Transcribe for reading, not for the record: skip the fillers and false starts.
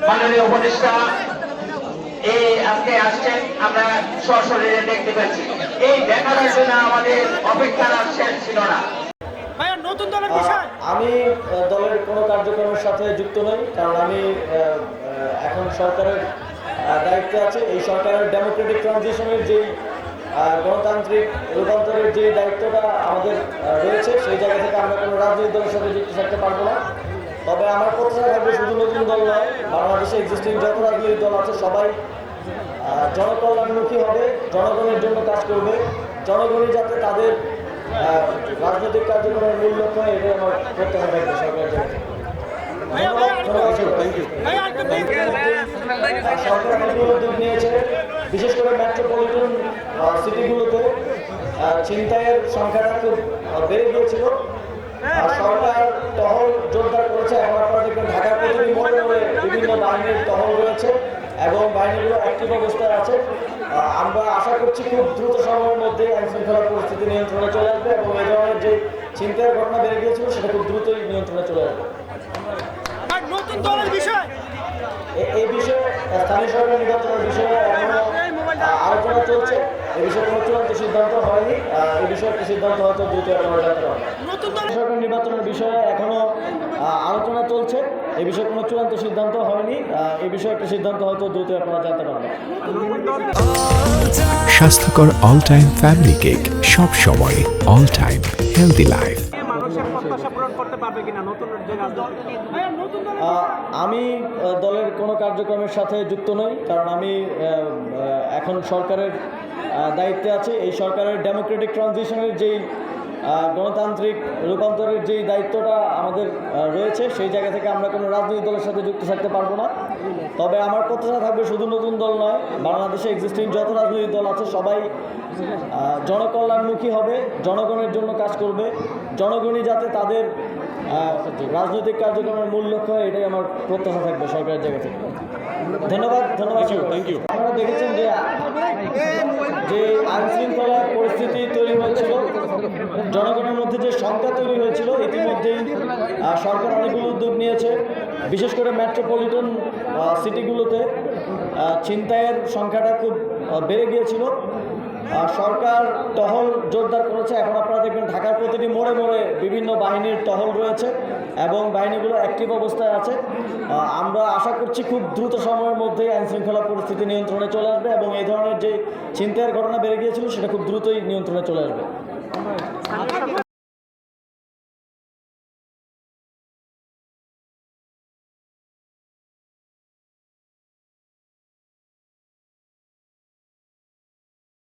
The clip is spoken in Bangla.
মাননীয় উপদেষ্টা এই আজকে আসছেন, আমরা সশরীরে দেখতে পাচ্ছি। এই দেখানোর জন্য আমাদের অপেক্ষার আর শেষ ছিল না। আমি দলের কোনো কার্যক্রমের সাথে যুক্ত নই, কারণ আমি এখন সরকারের দায়িত্বে আছে। এই সরকারের ডেমোক্রেটিক ট্রানজিশনের যেই গণতান্ত্রিক রূপান্তরের যে দায়িত্বটা আমাদের রয়েছে, সেই জায়গা থেকে আমরা কোনো রাজনৈতিক দলের সাথে যুক্ত থাকতে পারবো না। তবে আমার প্রত্যাশা থাকবে শুধু নতুন দল নয়, বাংলাদেশে এক্সিস্টিং যত রাজনৈতিক দল আছে সবাই জনকল্যাণমুখী হবে, জনগণের জন্য কাজ করবে, জনগণই যাতে তাদের রাজনৈতিক কার্যক্রমের মূল লক্ষ্য হয়, এটাই আমার প্রত্যাশা থাকবে সরকারের জন্য। সরকার অনেকগুলো উদ্যোগ নিয়েছে, বিশেষ করে মেট্রোপলিটন সিটিগুলোতে ছিনতাইয়ের সংখ্যাটা খুব বেড়ে গিয়েছিল। সরকার টহল জোরদার করেছে। এখন আপনারা দেখবেন ঢাকার প্রতিটি মোড়ে মোড়ে বিভিন্ন বাহিনীর টহল রয়েছে এবং বাহিনীগুলো অ্যাক্টিভ অবস্থায় আছে। আমরা আশা করছি খুব দ্রুত সময়ের মধ্যে আইন শৃঙ্খলা পরিস্থিতি নিয়ন্ত্রণে চলে আসবে এবং এই ধরনের যে ছিনতাইয়ের ঘটনা বেড়ে গিয়েছিল সেটা খুব দ্রুতই নিয়ন্ত্রণে চলে আসবে। এই বিষয়ে স্থানীয় সরকার নির্বাচনের বিষয়ে এখনো আলোচনা চলছে। এই বিষয়ে কোনো চূড়ান্ত সিদ্ধান্ত হয়নি। এই বিষয়ে একটা সিদ্ধান্ত হয়তো দ্রুত আপনারা জানতে পারবেন। সরকার নির্বাচনের বিষয়ে এখনো আলোচনা চলছে। এই বিষয়ে কোনো চূড়ান্ত সিদ্ধান্ত হয়নি। এই বিষয়ে একটা সিদ্ধান্ত হয়তো দ্রুত আপনারা জানতে পারবেন। স্বাস্থ্যকর অল টাইম ফ্যামিলি কেক, সব সময় অল টাইম হেলদি লাইফ। আমি দলের কোনো কার্যক্রমের সাথে যুক্ত নই, কারণ আমি এখন সরকারের দায়িত্বে আছি। এই সরকারের ডেমোক্রেটিক ট্রানজিশনের যেই গণতান্ত্রিক রূপান্তরের যেই দায়িত্বটা আমাদের রয়েছে, সেই জায়গা থেকে আমরা কোনো রাজনৈতিক দলের সাথে যুক্ত থাকতে পারবো না। তবে আমার প্রত্যাশা থাকবে শুধু নতুন দল নয়, বাংলাদেশে এক্সিস্টিং যত রাজনৈতিক দল আছে সবাই জনকল্যাণমুখী হবে, জনগণের জন্য কাজ করবে, জনগণই যাতে তাদের রাজনৈতিক কার্যক্রমের মূল লক্ষ্য হয়, এটাই আমার প্রত্যাশা থাকবে সরকারের জায়গা থেকে। ধন্যবাদ। Thank you. আপনারা দেখেছেন যে আইন শৃঙ্খলা পরিস্থিতি তৈরি হয়েছিল, জনগণের মধ্যে যে শঙ্কা তৈরি হয়েছিল, ইতিমধ্যেই সরকার অনেকগুলো উদ্যোগ নিয়েছে। বিশেষ করে মেট্রোপলিটন সিটিগুলোতে ছিনতাইয়ের সংখ্যাটা খুব বেড়ে গিয়েছিল। সরকার টহল জোরদার করেছে। এখন আপনারা দেখবেন ঢাকার প্রতিটি মোড়ে মোড়ে বিভিন্ন বাহিনীর টহল রয়েছে এবং বাহিনীগুলো অ্যাক্টিভ অবস্থায় আছে। আমরা আশা করছি খুব দ্রুত সময়ের মধ্যেই আইন শৃঙ্খলা পরিস্থিতি নিয়ন্ত্রণে চলে আসবে এবং এই ধরনের যে ছিনতাইয়ের ঘটনা বেড়ে গিয়েছিল সেটা খুব দ্রুতই নিয়ন্ত্রণে চলে আসবে।